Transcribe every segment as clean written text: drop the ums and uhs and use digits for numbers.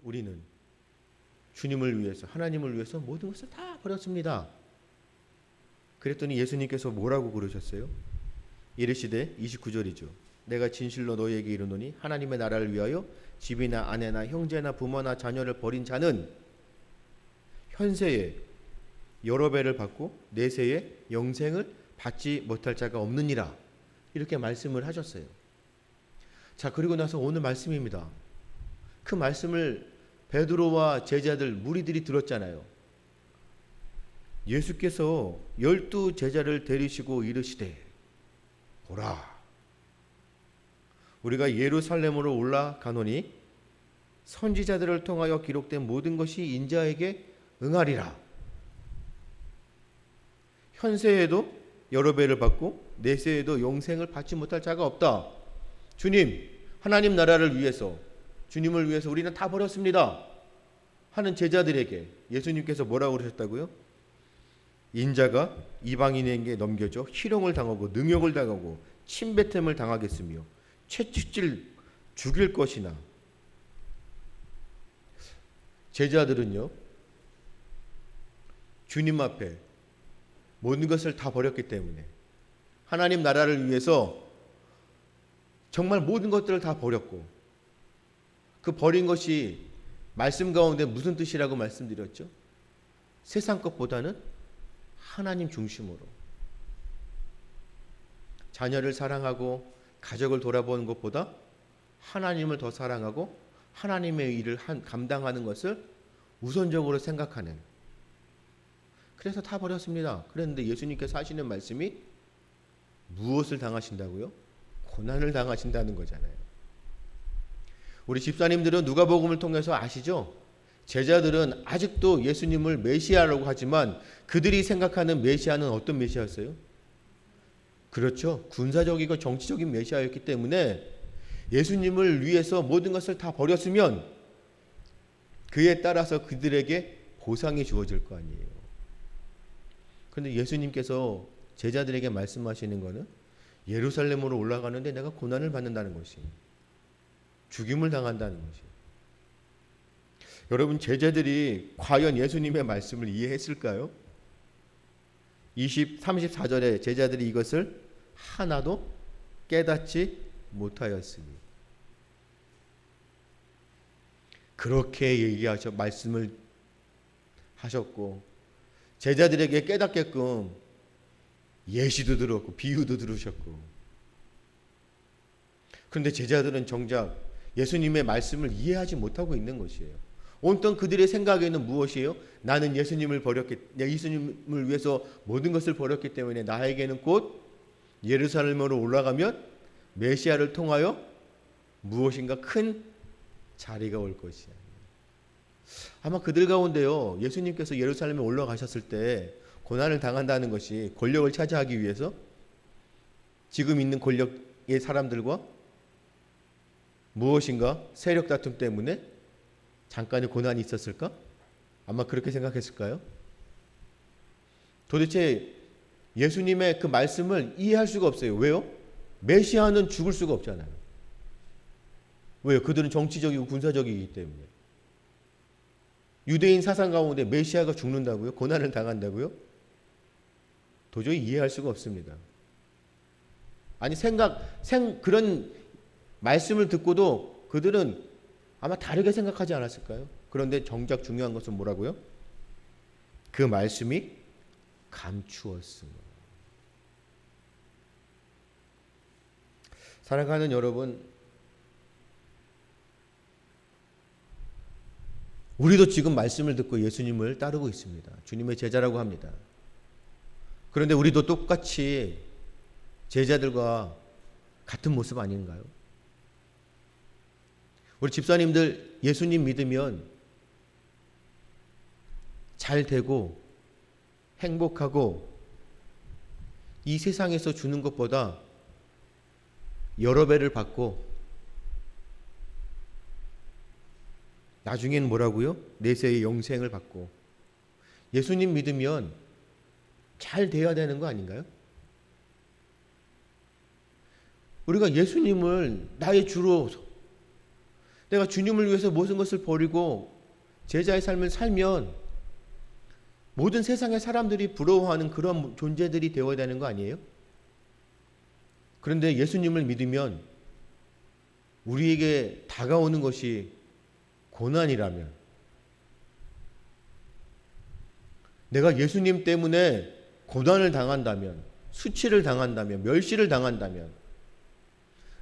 우리는 주님을 위해서, 하나님을 위해서 모든 것을 다 버렸습니다. 그랬더니 예수님께서 뭐라고 그러셨어요? 이르시되 29절이죠. 내가 진실로 너희에게 이르노니 하나님의 나라를 위하여 집이나 아내나 형제나 부모나 자녀를 버린 자는 현세에 여러 배를 받고 내세에 영생을 받지 못할 자가 없느니라. 이렇게 말씀을 하셨어요. 자, 그리고 나서 오늘 말씀입니다. 그 말씀을 베드로와 제자들, 무리들이 들었잖아요. 예수께서 12 제자를 데리시고 이르시되 보라, 우리가 예루살렘으로 올라가노니 선지자들을 통하여 기록된 모든 것이 인자에게 응하리라. 현세에도 여러 배를 받고 내세에도 영생을 받지 못할 자가 없다. 주님, 하나님 나라를 위해서, 주님을 위해서 우리는 다 버렸습니다 하는 제자들에게 예수님께서 뭐라고 그러셨다고요? 인자가 이방인에게 넘겨져 희롱을 당하고 능욕을 당하고 침뱉음을 당하겠으며 채찍질 죽일 것이나. 제자들은요, 주님 앞에 모든 것을 다 버렸기 때문에 하나님 나라를 위해서 정말 모든 것들을 다 버렸고, 그 버린 것이 말씀 가운데 무슨 뜻이라고 말씀드렸죠? 세상 것보다는 하나님 중심으로 자녀를 사랑하고 가족을 돌아보는 것보다 하나님을 더 사랑하고 하나님의 일을 감당하는 것을 우선적으로 생각하는, 그래서 다 버렸습니다. 그런데 예수님께서 하시는 말씀이 무엇을 당하신다고요? 고난을 당하신다는 거잖아요. 우리 집사님들은 누가복음을 통해서 아시죠? 제자들은 아직도 예수님을 메시아라고 하지만 그들이 생각하는 메시아는 어떤 메시아였어요? 그렇죠. 군사적이고 정치적인 메시아였기 때문에 예수님을 위해서 모든 것을 다 버렸으면 그에 따라서 그들에게 보상이 주어질 거 아니에요. 그런데 예수님께서 제자들에게 말씀하시는 것은 예루살렘으로 올라가는데 내가 고난을 받는다는 것이, 죽임을 당한다는 것이. 여러분, 제자들이 과연 예수님의 말씀을 이해했을까요? 34절에 제자들이 이것을 하나도 깨닫지 못하였으니. 그렇게 말씀을 하셨고 제자들에게 깨닫게끔 예시도 들었고 비유도 들으셨고, 그런데 제자들은 정작 예수님의 말씀을 이해하지 못하고 있는 것이에요. 온통 그들의 생각에는 무엇이에요? 나는 예수님을 위해서 모든 것을 버렸기 때문에 나에게는 곧 예루살렘으로 올라가면 메시아를 통하여 무엇인가 큰 자리가 올 것이야. 아마 그들 가운데요, 예수님께서 예루살렘에 올라가셨을 때 고난을 당한다는 것이 권력을 차지하기 위해서 지금 있는 권력의 사람들과 무엇인가 세력 다툼 때문에 잠깐의 고난이 있었을까? 아마 그렇게 생각했을까요? 도대체 예수님의 그 말씀을 이해할 수가 없어요. 왜요? 메시아는 죽을 수가 없잖아요. 왜요? 그들은 정치적이고 군사적이기 때문에. 유대인 사상 가운데 메시아가 죽는다고요? 고난을 당한다고요? 도저히 이해할 수가 없습니다. 아니 그런 말씀을 듣고도 그들은 아마 다르게 생각하지 않았을까요? 그런데 정작 중요한 것은 뭐라고요? 그 말씀이 감추었으므로. 사랑하는 여러분, 우리도 지금 말씀을 듣고 예수님을 따르고 있습니다. 주님의 제자라고 합니다. 그런데 우리도 똑같이 제자들과 같은 모습 아닌가요? 우리 집사님들 예수님 믿으면 잘 되고 행복하고 이 세상에서 주는 것보다 여러 배를 받고 나중에는 뭐라고요? 내세의 영생을 받고 예수님 믿으면 잘 돼야 되는 거 아닌가요? 우리가 예수님을 나의 주로, 내가 주님을 위해서 모든 것을 버리고 제자의 삶을 살면 모든 세상의 사람들이 부러워하는 그런 존재들이 되어야 되는 거 아니에요? 그런데 예수님을 믿으면 우리에게 다가오는 것이 고난이라면, 내가 예수님 때문에 고난을 당한다면, 수치를 당한다면, 멸시를 당한다면,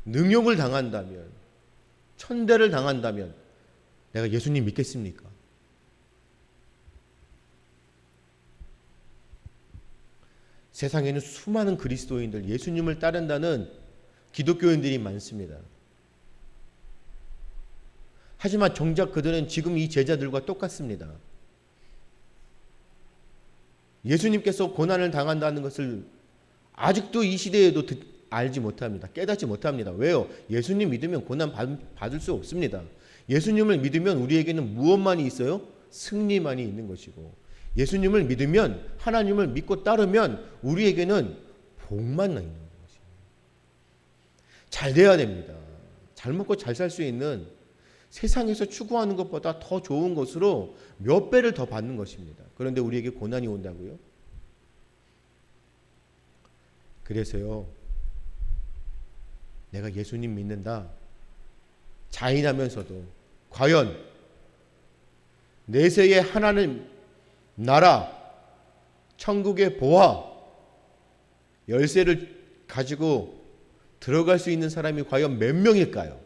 능욕을 당한다면, 천대를 당한다면 내가 예수님 믿겠습니까? 세상에는 수많은 그리스도인들, 예수님을 따른다는 기독교인들이 많습니다. 하지만 정작 그들은 지금 이 제자들과 똑같습니다. 예수님께서 고난을 당한다는 것을 아직도 이 시대에도 알지 못합니다. 깨닫지 못합니다. 왜요? 예수님 믿으면 고난 받을 수 없습니다. 예수님을 믿으면 우리에게는 무엇만이 있어요? 승리만이 있는 것이고, 예수님을 믿으면, 하나님을 믿고 따르면 우리에게는 복만 있는 것입니다. 잘 돼야 됩니다. 잘 먹고 잘 살 수 있는, 세상에서 추구하는 것보다 더 좋은 것으로 몇 배를 더 받는 것입니다. 그런데 우리에게 고난이 온다고요? 그래서요, 내가 예수님 믿는다 자인하면서도 과연 내세의 하나님 나라, 천국의 보화, 열쇠를 가지고 들어갈 수 있는 사람이 과연 몇 명일까요?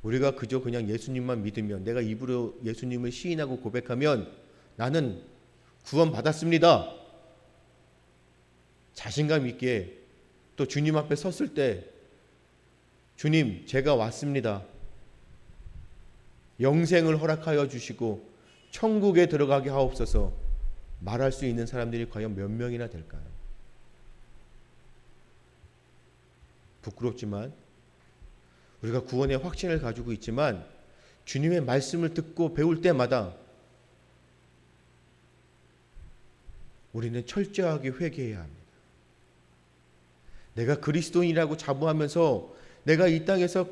우리가 그저 그냥 예수님만 믿으면, 내가 입으로 예수님을 시인하고 고백하면 나는 구원 받았습니다, 자신감 있게 또 주님 앞에 섰을 때 주님 제가 왔습니다, 영생을 허락하여 주시고 천국에 들어가게 하옵소서 말할 수 있는 사람들이 과연 몇 명이나 될까요? 부끄럽지만 우리가 구원의 확신을 가지고 있지만 주님의 말씀을 듣고 배울 때마다 우리는 철저하게 회개해야 합니다. 내가 그리스도인이라고 자부하면서 내가 이 땅에서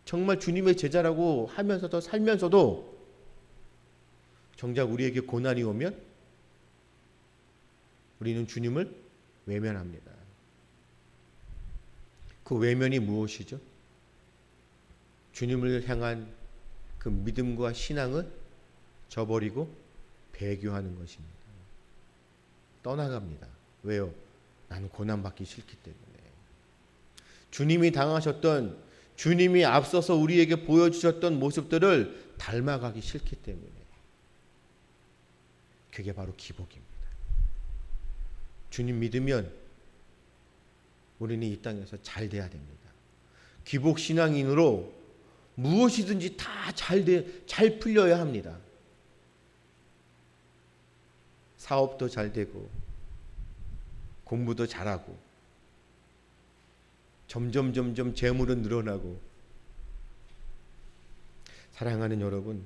정말 주님의 제자라고 하면서도 살면서도 정작 우리에게 고난이 오면 우리는 주님을 외면합니다. 그 외면이 무엇이죠? 주님을 향한 그 믿음과 신앙을 저버리고 배교하는 것입니다. 떠나갑니다. 왜요? 나는 고난받기 싫기 때문에. 주님이 당하셨던, 주님이 앞서서 우리에게 보여주셨던 모습들을 닮아가기 싫기 때문에. 그게 바로 기복입니다. 주님 믿으면 우리는 이 땅에서 잘 돼야 됩니다. 기복 신앙인으로 무엇이든지 다 잘 풀려야 합니다. 사업도 잘 되고 공부도 잘하고 점점 재물은 늘어나고. 사랑하는 여러분,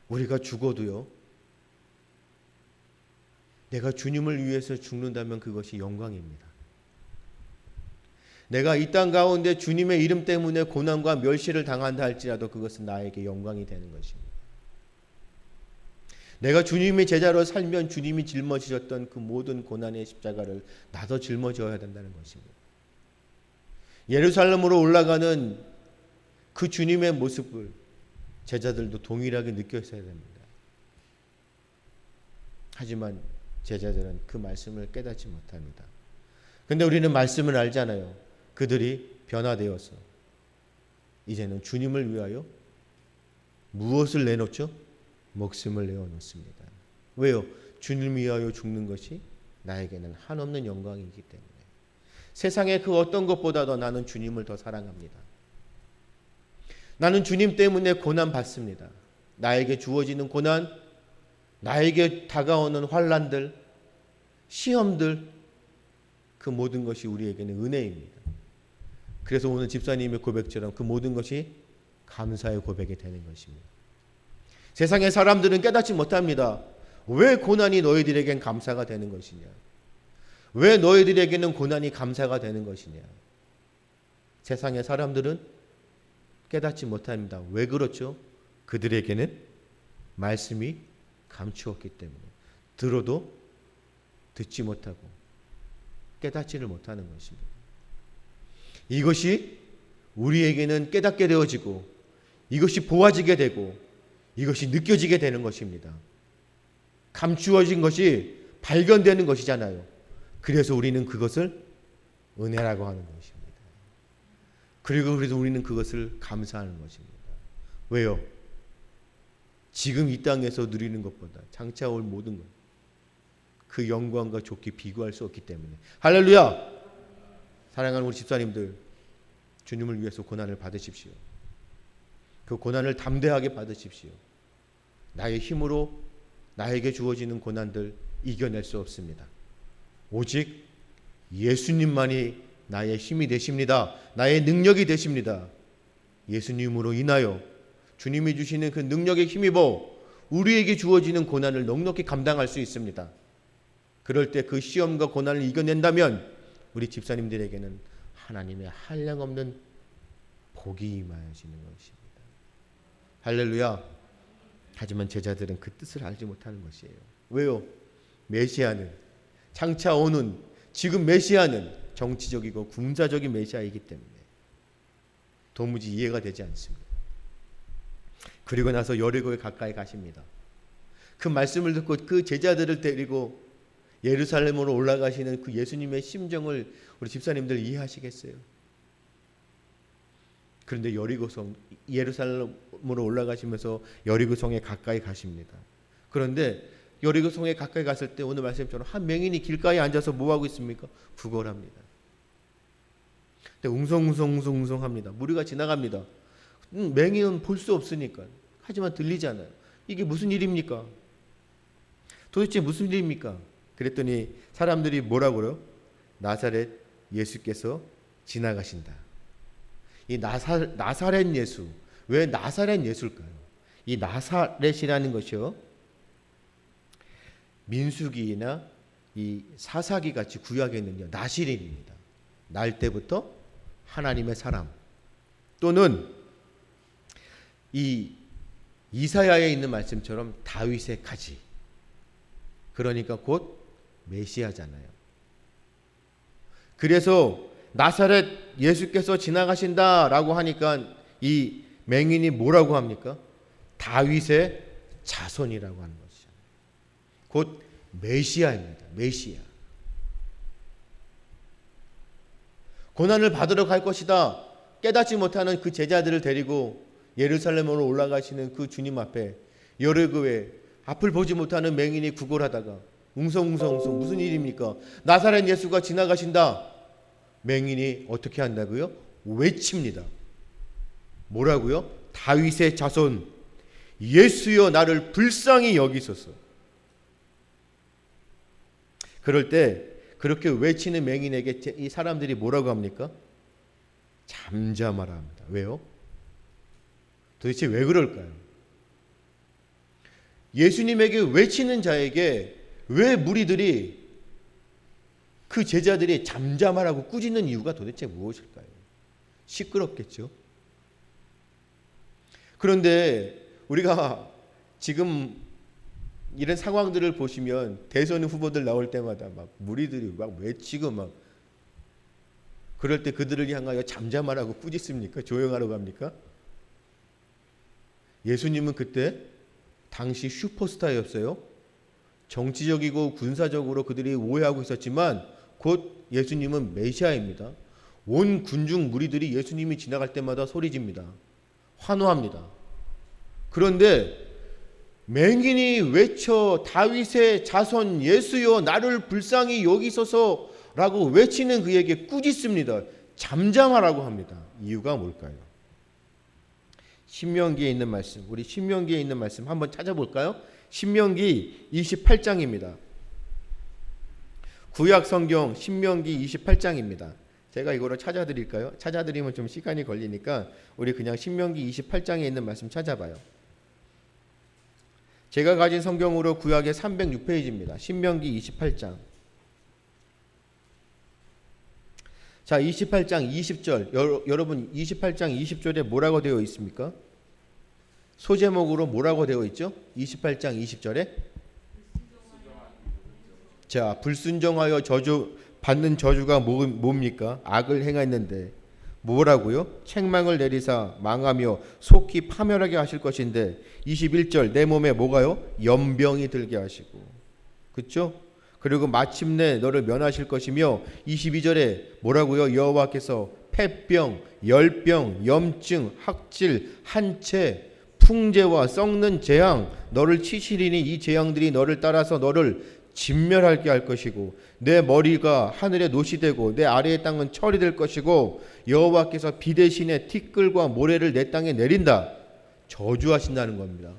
우리가 죽어도요, 내가 주님을 위해서 죽는다면 그것이 영광입니다. 내가 이 땅 가운데 주님의 이름 때문에 고난과 멸시를 당한다 할지라도 그것은 나에게 영광이 되는 것입니다. 내가 주님의 제자로 살면 주님이 짊어지셨던 그 모든 고난의 십자가를 나도 짊어져야 된다는 것입니다. 예루살렘으로 올라가는 그 주님의 모습을 제자들도 동일하게 느꼈어야 됩니다. 하지만 제자들은 그 말씀을 깨닫지 못합니다. 근데 우리는 말씀을 알잖아요. 그들이 변화되어서 이제는 주님을 위하여 무엇을 내놓죠? 목숨을 내어놓습니다. 왜요? 주님을 위하여 죽는 것이 나에게는 한없는 영광이기 때문에. 세상의 그 어떤 것보다도 나는 주님을 더 사랑합니다. 나는 주님 때문에 고난 받습니다. 나에게 주어지는 고난, 나에게 다가오는 환난들, 시험들, 그 모든 것이 우리에게는 은혜입니다. 그래서 오늘 집사님의 고백처럼 그 모든 것이 감사의 고백이 되는 것입니다. 세상의 사람들은 깨닫지 못합니다. 왜 고난이 너희들에겐 감사가 되는 것이냐? 왜 너희들에게는 고난이 감사가 되는 것이냐? 세상의 사람들은 깨닫지 못합니다. 왜 그렇죠? 그들에게는 말씀이 감추었기 때문에 들어도 듣지 못하고 깨닫지를 못하는 것입니다. 이것이 우리에게는 깨닫게 되어지고 이것이 보아지게 되고 이것이 느껴지게 되는 것입니다. 감추어진 것이 발견되는 것이잖아요. 그래서 우리는 그것을 은혜라고 하는 것입니다. 그리고 그래서 우리는 그것을 감사하는 것입니다. 왜요? 지금 이 땅에서 누리는 것보다 장차 올 모든 것, 그 영광과 좋게 비교할 수 없기 때문에. 할렐루야! 사랑하는 우리 집사님들, 주님을 위해서 고난을 받으십시오. 그 고난을 담대하게 받으십시오. 나의 힘으로 나에게 주어지는 고난들 이겨낼 수 없습니다. 오직 예수님만이 나의 힘이 되십니다. 나의 능력이 되십니다. 예수님으로 인하여 주님이 주시는 그 능력에 힘입어 우리에게 주어지는 고난을 넉넉히 감당할 수 있습니다. 그럴 때 그 시험과 고난을 이겨낸다면 우리 집사님들에게는 하나님의 한량없는 복이 임하시는 것입니다. 할렐루야. 하지만 제자들은 그 뜻을 알지 못하는 것이에요. 왜요? 메시아는, 장차 오는 지금 메시아는 정치적이고 군사적인 메시아이기 때문에 도무지 이해가 되지 않습니다. 그리고 나서 여리고에 가까이 가십니다. 그 말씀을 듣고 그 제자들을 데리고 예루살렘으로 올라가시는 그 예수님의 심정을 우리 집사님들 이해하시겠어요? 그런데 예루살렘으로 올라가시면서 여리고성에 가까이 가십니다. 그런데 여리고성에 가까이 갔을 때 오늘 말씀처럼 한 맹인이 길가에 앉아서 뭐하고 있습니까? 구걸합니다. 근데 웅성합니다. 무리가 지나갑니다. 맹인은 볼 수 없으니까. 하지만 들리잖아요. 이게 무슨 일입니까? 도대체 무슨 일입니까? 그랬더니 사람들이 뭐라고요? 나사렛 예수께서 지나가신다. 이 나사렛 예수, 왜 나사렛 예수일까요? 이 나사렛이라는 것이요, 민수기나 이 사사기 같이 구약에는요 나시린입니다. 날 때부터 하나님의 사람, 또는 이 이사야에 있는 말씀처럼 다윗의 가지, 그러니까 곧 메시아잖아요. 그래서 나사렛 예수께서 지나가신다라고 하니까 이 맹인이 뭐라고 합니까? 다윗의 자손이라고 하는 것이죠. 곧 메시아입니다. 메시아. 고난을 받으러 갈 것이다 깨닫지 못하는 그 제자들을 데리고 예루살렘으로 올라가시는 그 주님 앞에 여리고에 앞을 보지 못하는 맹인이 구걸하다가 웅성웅성 무슨 일입니까? 나사렛 예수가 지나가신다. 맹인이 어떻게 한다고요? 외칩니다. 뭐라고요? 다윗의 자손 예수여 나를 불쌍히 여기소서. 그럴 때 그렇게 외치는 맹인에게 이 사람들이 뭐라고 합니까? 잠잠하라 합니다. 왜요? 도대체 왜 그럴까요? 예수님에게 외치는 자에게 왜 무리들이, 그 제자들이 잠잠하라고 꾸짖는 이유가 도대체 무엇일까요? 시끄럽겠죠. 그런데 우리가 지금 이런 상황들을 보시면 대선 후보들 나올 때마다 막 무리들이 막 외치고 막, 그럴 때 그들을 향하여 잠잠하라고 꾸짖습니까? 조용하라고 합니까? 예수님은 그때 당시 슈퍼스타였어요. 정치적이고 군사적으로 그들이 오해하고 있었지만 곧 예수님은 메시아입니다. 온 군중 무리들이 예수님이 지나갈 때마다 소리집니다. 환호합니다. 그런데 맹인이 외쳐 다윗의 자손 예수여 나를 불쌍히 여기소서라고 외치는 그에게 꾸짖습니다. 잠잠하라고 합니다. 이유가 뭘까요? 신명기에 있는 말씀, 우리 신명기에 있는 말씀 한번 찾아볼까요? 신명기 28장입니다. 구약 성경 신명기 28장입니다. 제가 이거를 찾아드릴까요? 찾아드리면 좀 시간이 걸리니까 우리 그냥 신명기 28장에 있는 말씀 찾아봐요. 제가 가진 성경으로 구약의 306페이지입니다. 신명기 28장. 자, 28장 20절. 여러분 28장 20절에 뭐라고 되어 있습니까? 소제목으로 뭐라고 되어 있죠? 28장 20절에 자, 불순종하여 받는 저주가 뭡니까? 악을 행했는데 뭐라고요? 책망을 내리사 망하며 속히 파멸하게 하실 것인데 21절 내 몸에 뭐가요? 연병이 들게 하시고 그렇죠? 그리고 마침내 너를 면하실 것이며 22절에 뭐라고요? 여호와께서 폐병, 열병, 염증, 학질, 한채, 풍제와 썩는 재앙 너를 치시리니 이 재앙들이 너를 따라서 너를 진멸하게 할 것이고 내 머리가 하늘에 놋이 되고 내 아래의 땅은 철이 될 것이고 여호와께서 비 대신에 티끌과 모래를 내 땅에 내린다. 저주하신다는 겁니다.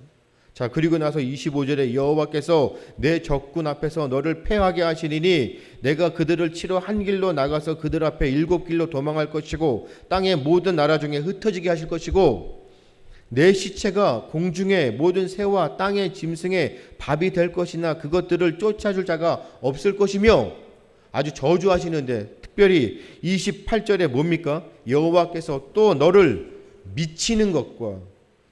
자, 그리고 나서 25절에 여호와께서 내 적군 앞에서 너를 패하게 하시리니 내가 그들을 치러 한 길로 나가서 그들 앞에 7길로 도망할 것이고 땅의 모든 나라 중에 흩어지게 하실 것이고 내 시체가 공중의 모든 새와 땅의 짐승의 밥이 될 것이나 그것들을 쫓아줄 자가 없을 것이며 아주 저주하시는데 특별히 28절에 뭡니까? 여호와께서 또 너를 미치는 것과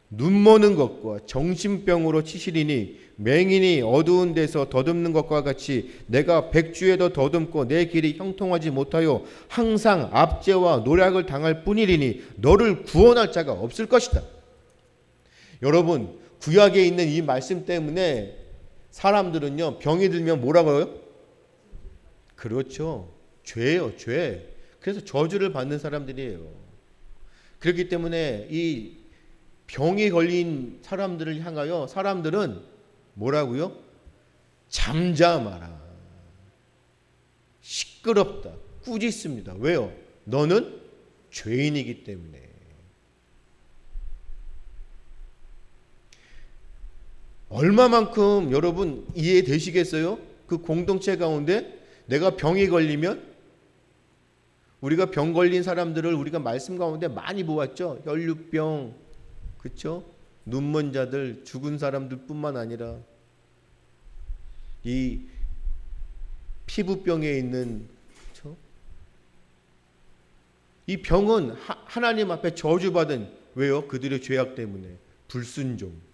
눈머는 것과 정신병으로 치시리니 맹인이 어두운 데서 더듬는 것과 같이 내가 백주에도 더듬고 내 길이 형통하지 못하여 항상 압제와 노략을 당할 뿐이리니 너를 구원할 자가 없을 것이다. 여러분 구약에 있는 이 말씀 때문에 사람들은요 병이 들면 뭐라고요? 그렇죠. 죄예요. 죄. 그래서 저주를 받는 사람들이에요. 그렇기 때문에 이 병이 걸린 사람들을 향하여 사람들은 뭐라고요? 잠잠하라. 시끄럽다. 꾸짖습니다. 왜요? 너는 죄인이기 때문에. 얼마만큼 여러분 이해되시겠어요? 그 공동체 가운데 내가 병이 걸리면 우리가 병 걸린 사람들을 우리가 말씀 가운데 많이 보았죠. 혈류병, 그렇죠? 눈먼 자들, 죽은 사람들뿐만 아니라 이 피부병에 있는 그렇죠? 이 병은 하나님 앞에 저주받은 왜요? 그들의 죄악 때문에 불순종.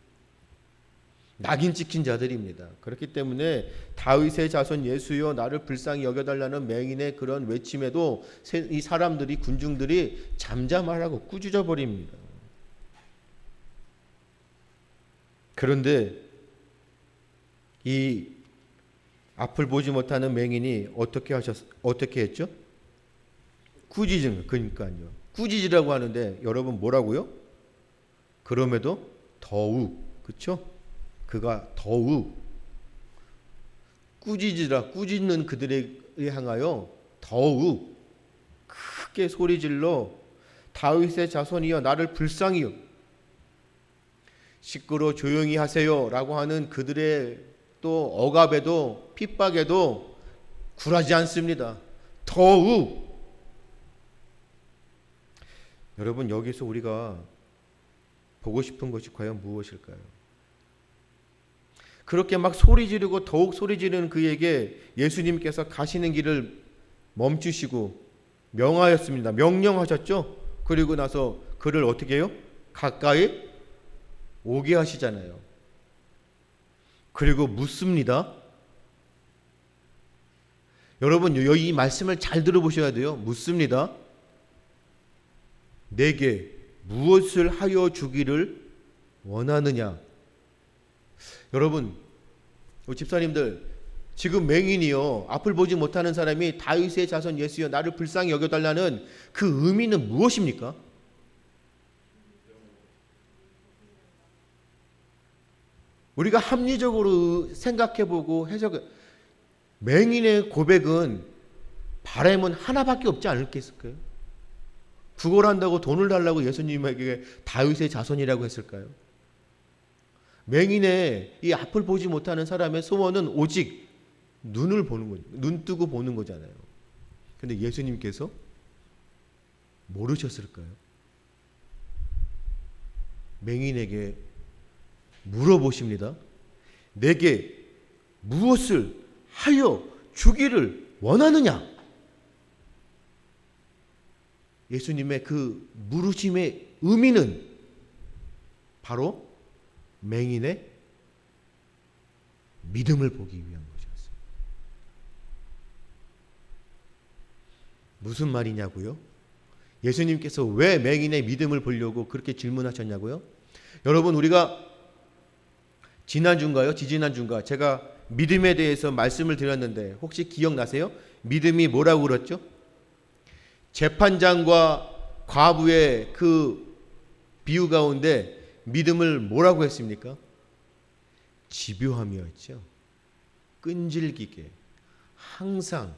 낙인 찍힌 자들입니다. 그렇기 때문에 다윗의 자손 예수여 나를 불쌍히 여겨달라는 맹인의 그런 외침에도 이 사람들이 군중들이 잠잠하라고 꾸짖어 버립니다. 그런데 이 앞을 보지 못하는 맹인이 어떻게 했죠? 꾸짖은 그러니까요. 꾸짖으라고 하는데 여러분 뭐라고요? 그럼에도 더욱 그렇죠? 그가 더욱 꾸짖는 그들에 향하여 더욱 크게 소리질러 다윗의 자손이여 나를 불쌍히 시끄러 조용히 하세요 라고 하는 그들의 또 억압에도 핍박에도 굴하지 않습니다. 더욱 여러분 여기서 우리가 보고 싶은 것이 과연 무엇일까요? 그렇게 막 소리 지르고 더욱 소리 지르는 그에게 예수님께서 가시는 길을 멈추시고 명하였습니다. 명령하셨죠. 그리고 나서 그를 어떻게 해요? 가까이 오게 하시잖아요. 그리고 묻습니다. 여러분 이 말씀을 잘 들어보셔야 돼요. 묻습니다. 내게 무엇을 하여 주기를 원하느냐? 여러분 집사님들 지금 맹인이요 앞을 보지 못하는 사람이 다윗의 자손 예수여 나를 불쌍히 여겨달라는 그 의미는 무엇입니까? 우리가 합리적으로 생각해보고 맹인의 고백은 바람은 하나밖에 없지 않을까요? 구걸한다고 돈을 달라고 예수님에게 다윗의 자손이라고 했을까요? 맹인의 이 앞을 보지 못하는 사람의 소원은 오직 눈을 보는 거죠. 눈 뜨고 보는 거잖아요. 근데 예수님께서 모르셨을까요? 맹인에게 물어보십니다. 내게 무엇을 하여 주기를 원하느냐? 예수님의 그 물으심의 의미는 바로 맹인의 믿음을 보기 위한 것이었어요. 무슨 말이냐고요? 예수님께서 왜 맹인의 믿음을 보려고 그렇게 질문하셨냐고요? 여러분, 우리가 지난주인가요? 지지난주인가? 제가 믿음에 대해서 말씀을 드렸는데 혹시 기억나세요? 믿음이 뭐라고 그랬죠? 재판장과 과부의 그 비유 가운데 믿음을 뭐라고 했습니까? 집요함이었죠. 끈질기게 항상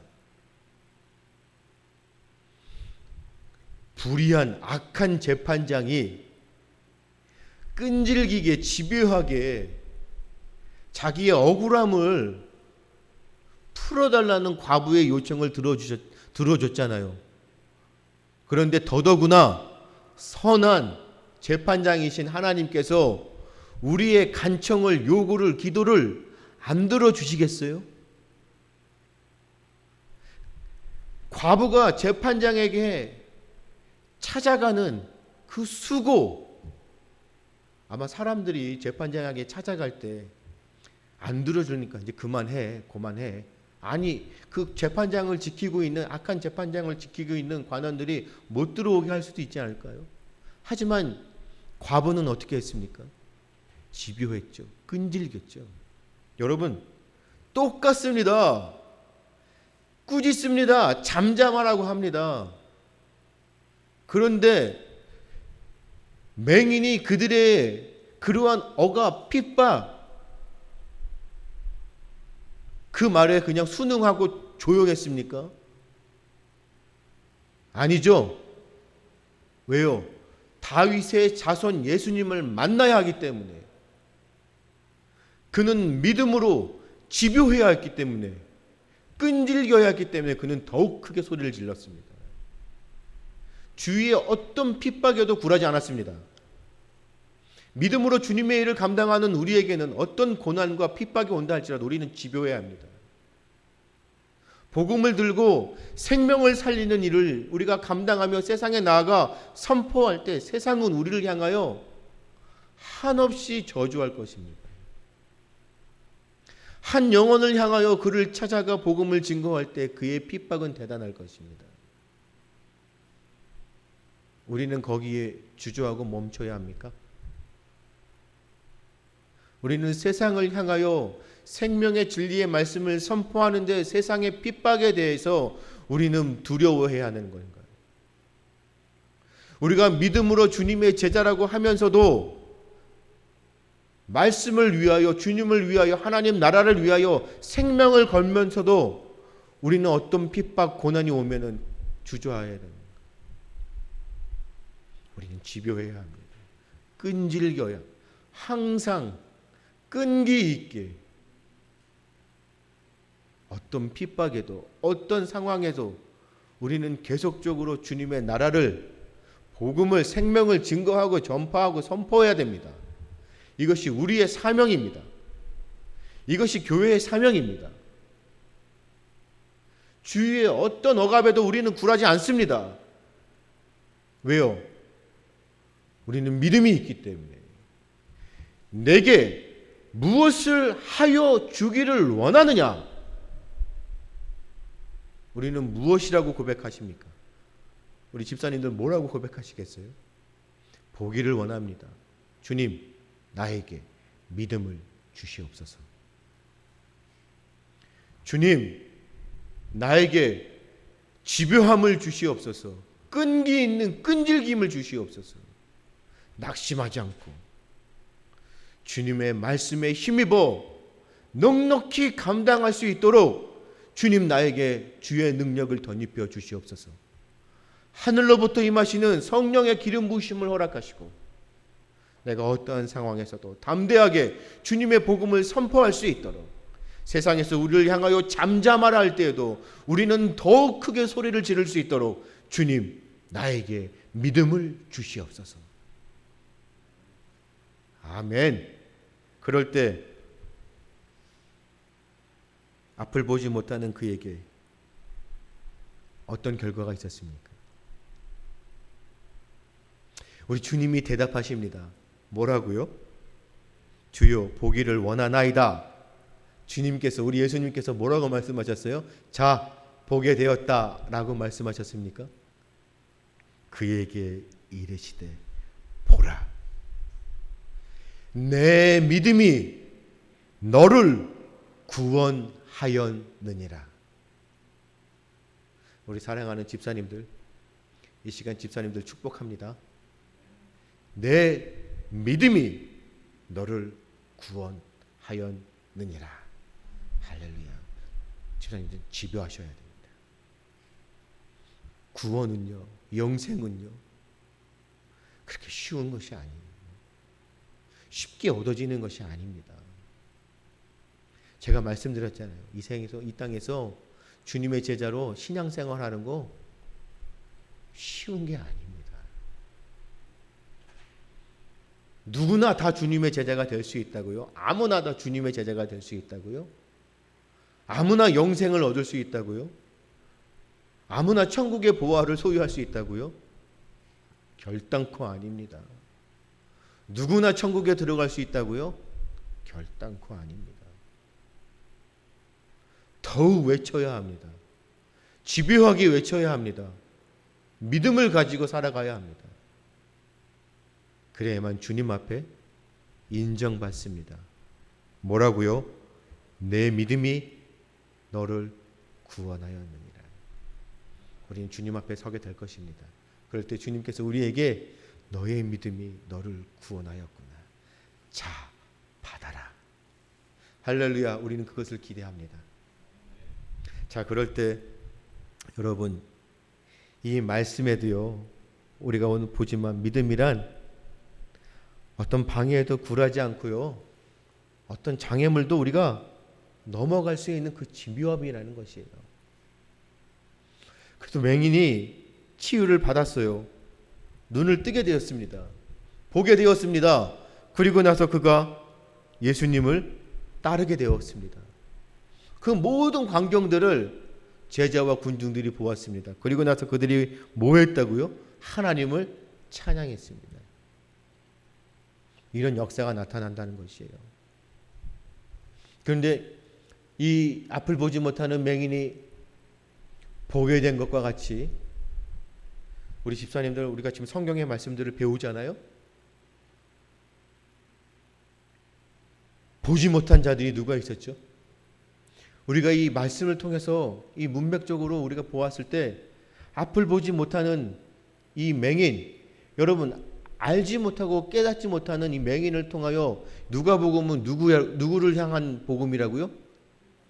불의한 악한 재판장이 끈질기게 집요하게 자기의 억울함을 풀어달라는 과부의 요청을 들어줬잖아요. 그런데 더더구나 선한 재판장이신 하나님께서 우리의 간청을, 요구를, 기도를 안 들어주시겠어요? 과부가 재판장에게 찾아가는 그 수고, 아마 사람들이 재판장에게 찾아갈 때 안 들어주니까 이제 그만해. 아니, 그 재판장을 지키고 있는, 악한 재판장을 지키고 있는 관원들이 못 들어오게 할 수도 있지 않을까요? 하지만 과부는 어떻게 했습니까? 집요했죠. 끈질겼죠. 여러분, 똑같습니다. 꾸짖습니다. 잠잠하라고 합니다. 그런데 맹인이 그들의 그러한 억압, 핍박, 그 말에 그냥 순응하고 조용했습니까? 아니죠. 왜요? 다윗의 자손 예수님을 만나야 하기 때문에, 그는 믿음으로 집요해야 했기 때문에, 끈질겨야 했기 때문에 그는 더욱 크게 소리를 질렀습니다. 주위의 어떤 핍박에도 굴하지 않았습니다. 믿음으로 주님의 일을 감당하는 우리에게는 어떤 고난과 핍박이 온다 할지라도 우리는 집요해야 합니다. 복음을 들고 생명을 살리는 일을 우리가 감당하며 세상에 나아가 선포할 때 세상은 우리를 향하여 한없이 저주할 것입니다. 한 영혼을 향하여 그를 찾아가 복음을 증거할 때 그의 핍박은 대단할 것입니다. 우리는 거기에 주저하고 멈춰야 합니까? 우리는 세상을 향하여 생명의 진리의 말씀을 선포하는데 세상의 핍박에 대해서 우리는 두려워해야 하는 건가요? 우리가 믿음으로 주님의 제자라고 하면서도 말씀을 위하여, 주님을 위하여, 하나님 나라를 위하여 생명을 걸면서도 우리는 어떤 핍박, 고난이 오면은 주저해야 됩니다. 우리는 집요해야 합니다. 끈질겨야, 항상 끈기 있게 어떤 핍박에도, 어떤 상황에도 우리는 계속적으로 주님의 나라를, 복음을, 생명을 증거하고 전파하고 선포해야 됩니다. 이것이 우리의 사명입니다. 이것이 교회의 사명입니다. 주위의 어떤 억압에도 우리는 굴하지 않습니다. 왜요? 우리는 믿음이 있기 때문에. 내게 무엇을 하여 주기를 원하느냐? 우리는 무엇이라고 고백하십니까? 우리 집사님들 뭐라고 고백하시겠어요? 보기를 원합니다. 주님, 나에게 믿음을 주시옵소서. 주님, 나에게 집요함을 주시옵소서. 끈기 있는 끈질김을 주시옵소서. 낙심하지 않고 주님의 말씀에 힘입어 넉넉히 감당할 수 있도록 주님 나에게 주의 능력을 덧입혀 주시옵소서. 하늘로부터 임하시는 성령의 기름 부으심을 허락하시고 내가 어떠한 상황에서도 담대하게 주님의 복음을 선포할 수 있도록, 세상에서 우리를 향하여 잠잠하라 할 때에도 우리는 더욱 크게 소리를 지를 수 있도록 주님 나에게 믿음을 주시옵소서. 아멘. 그럴 때 앞을 보지 못하는 그에게 어떤 결과가 있었습니까? 우리 주님이 대답하십니다. 뭐라고요? 주여 보기를 원하나이다. 주님께서, 우리 예수님께서 뭐라고 말씀하셨어요? 자, 보게 되었다 라고 말씀하셨습니까? 그에게 이르시되 보라, 내 믿음이 너를 구원하였느니라. 우리 사랑하는 집사님들, 이 시간 집사님들 축복합니다. 내 믿음이 너를 구원하였느니라. 할렐루야. 집사님들 지배하셔야 됩니다. 구원은요, 영생은요, 그렇게 쉬운 것이 아니에요. 쉽게 얻어지는 것이 아닙니다. 제가 말씀드렸잖아요. 이 땅에서 주님의 제자로 신앙생활하는 거 쉬운 게 아닙니다. 누구나 다 주님의 제자가 될 수 있다고요? 아무나 다 주님의 제자가 될 수 있다고요? 아무나 영생을 얻을 수 있다고요? 아무나 천국의 보화를 소유할 수 있다고요? 결단코 아닙니다. 누구나 천국에 들어갈 수 있다고요? 결단코 아닙니다. 더욱 외쳐야 합니다. 집요하게 외쳐야 합니다. 믿음을 가지고 살아가야 합니다. 그래야만 주님 앞에 인정받습니다. 뭐라고요? 내 믿음이 너를 구원하였느니라. 우리는 주님 앞에 서게 될 것입니다. 그럴 때 주님께서 우리에게 너의 믿음이 너를 구원하였구나. 자, 받아라. 할렐루야. 우리는 그것을 기대합니다. 자, 그럴 때 여러분, 이 말씀에도요, 우리가 오늘 보지만 믿음이란 어떤 방해에도 굴하지 않고요, 어떤 장애물도 우리가 넘어갈 수 있는 그 집요함이라는 것이에요. 그래서 맹인이 치유를 받았어요. 눈을 뜨게 되었습니다. 보게 되었습니다. 그리고 나서 그가 예수님을 따르게 되었습니다. 그 모든 광경들을 제자와 군중들이 보았습니다. 그리고 나서 그들이 뭐 했다고요? 하나님을 찬양했습니다. 이런 역사가 나타난다는 것이에요. 그런데 이 앞을 보지 못하는 맹인이 보게 된 것과 같이 우리 집사님들, 우리가 지금 성경의 말씀들을 배우잖아요. 보지 못한 자들이 누가 있었죠? 우리가 이 말씀을 통해서 이 문맥적으로 우리가 보았을 때 앞을 보지 못하는 이 맹인, 여러분 알지 못하고 깨닫지 못하는 이 맹인을 통하여 누가복음은 누구를 향한 복음이라고요?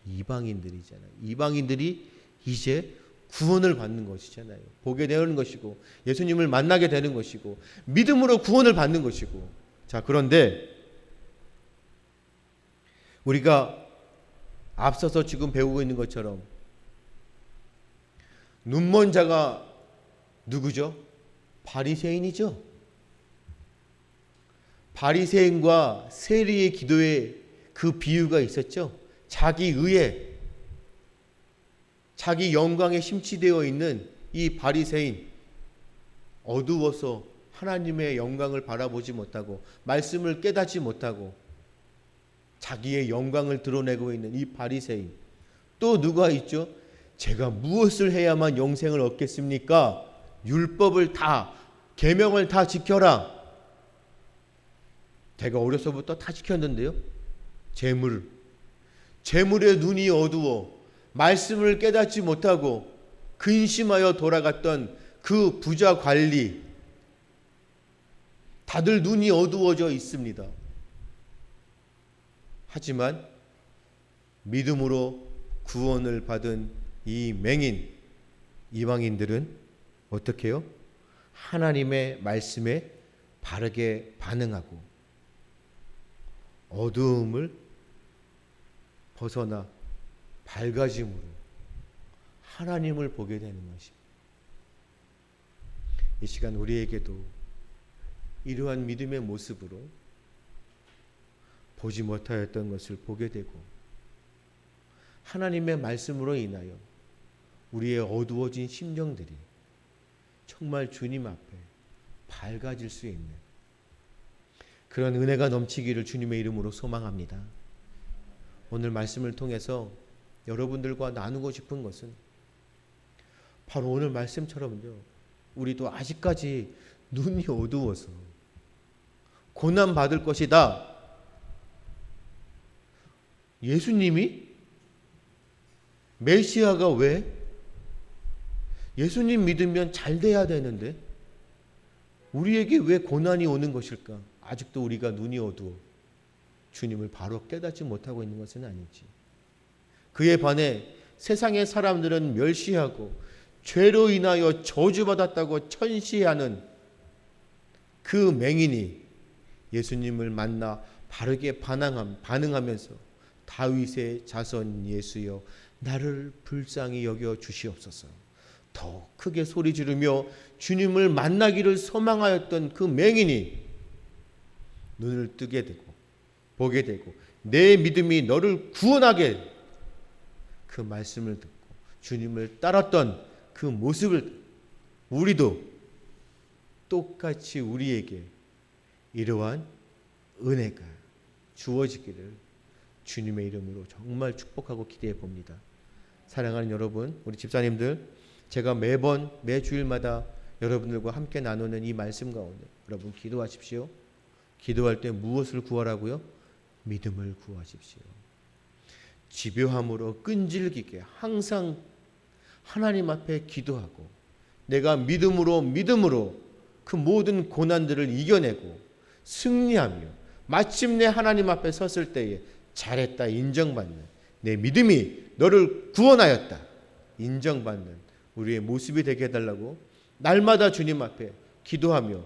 이방인들이잖아요. 이방인들이 이제 구원을 받는 것이잖아요. 보게 되는 것이고 예수님을 만나게 되는 것이고 믿음으로 구원을 받는 것이고. 자, 그런데 우리가 앞서서 지금 배우고 있는 것처럼 눈먼 자가 누구죠? 바리새인이죠. 바리새인과 세리의 기도에 그 비유가 있었죠. 자기 의에, 자기 영광에 심취되어 있는 이 바리새인, 어두워서 하나님의 영광을 바라보지 못하고 말씀을 깨닫지 못하고 자기의 영광을 드러내고 있는 이 바리새인. 또 누가 있죠? 제가 무엇을 해야만 영생을 얻겠습니까? 율법을 다, 계명을 다 지켜라. 제가 어려서부터 다 지켰는데요. 재물의 눈이 어두워 말씀을 깨닫지 못하고 근심하여 돌아갔던 그 부자 관리, 다들 눈이 어두워져 있습니다. 하지만 믿음으로 구원을 받은 이 맹인, 이방인들은 어떻게 해요? 하나님의 말씀에 바르게 반응하고 어두움을 벗어나 밝아짐으로 하나님을 보게 되는 것입니다. 이 시간 우리에게도 이러한 믿음의 모습으로 보지 못하였던 것을 보게 되고 하나님의 말씀으로 인하여 우리의 어두워진 심령들이 정말 주님 앞에 밝아질 수 있는 그런 은혜가 넘치기를 주님의 이름으로 소망합니다. 오늘 말씀을 통해서 여러분들과 나누고 싶은 것은 바로 오늘 말씀처럼요, 우리도 아직까지 눈이 어두워서 고난받을 것이다. 예수님이? 메시아가 왜? 예수님 믿으면 잘 돼야 되는데 우리에게 왜 고난이 오는 것일까? 아직도 우리가 눈이 어두워 주님을 바로 깨닫지 못하고 있는 것은 아니지. 그에 반해 세상의 사람들은 멸시하고 죄로 인하여 저주받았다고 천시하는 그 맹인이 예수님을 만나 바르게 반응하면서 다윗의 자손 예수여 나를 불쌍히 여겨 주시옵소서. 더 크게 소리 지르며 주님을 만나기를 소망하였던 그 맹인이 눈을 뜨게 되고 보게 되고 내 믿음이 너를 구원하게 그 말씀을 듣고 주님을 따랐던 그 모습을 우리도 똑같이 우리에게 이러한 은혜가 주어지기를 주님의 이름으로 정말 축복하고 기대해 봅니다. 사랑하는 여러분, 우리 집사님들, 제가 매 주일마다 여러분들과 함께 나누는 이 말씀 가운데 여러분 기도하십시오. 기도할 때 무엇을 구하라고요? 믿음을 구하십시오. 집요함으로 끈질기게 항상 하나님 앞에 기도하고 내가 믿음으로 그 모든 고난들을 이겨내고 승리하며 마침내 하나님 앞에 섰을 때에 잘했다 인정받는 내 믿음이 너를 구원하였다 인정받는 우리의 모습이 되게 해달라고 날마다 주님 앞에 기도하며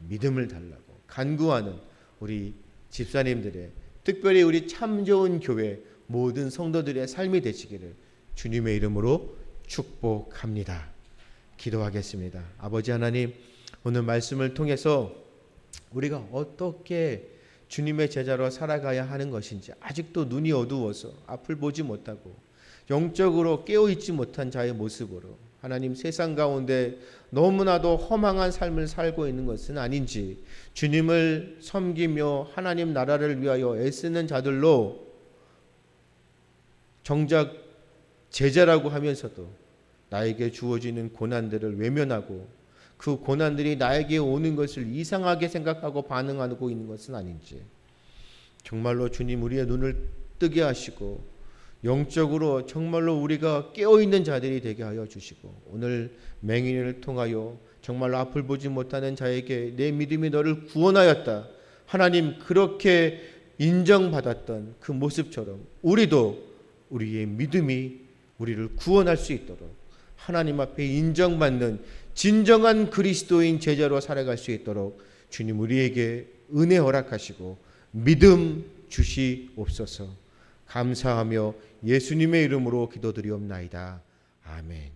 믿음을 달라고 간구하는 우리 집사님들의, 특별히 우리 참 좋은 교회 모든 성도들의 삶이 되시기를 주님의 이름으로 축복합니다. 기도하겠습니다. 아버지 하나님, 오늘 말씀을 통해서 우리가 어떻게 주님의 제자로 살아가야 하는 것인지 아직도 눈이 어두워서 앞을 보지 못하고 영적으로 깨어있지 못한 자의 모습으로 하나님 세상 가운데 너무나도 허망한 삶을 살고 있는 것은 아닌지 주님을 섬기며 하나님 나라를 위하여 애쓰는 자들로 정작 제자라고 하면서도 나에게 주어지는 고난들을 외면하고 그 고난들이 나에게 오는 것을 이상하게 생각하고 반응하고 있는 것은 아닌지 정말로 주님 우리의 눈을 뜨게 하시고 영적으로 정말로 우리가 깨어있는 자들이 되게 하여 주시고 오늘 맹인을 통하여 정말로 앞을 보지 못하는 자에게 내 믿음이 너를 구원하였다 하나님 그렇게 인정받았던 그 모습처럼 우리도 우리의 믿음이 우리를 구원할 수 있도록 하나님 앞에 인정받는 진정한 그리스도인 제자로 살아갈 수 있도록 주님 우리에게 은혜 허락하시고 믿음 주시옵소서. 감사하며 예수님의 이름으로 기도드리옵나이다. 아멘.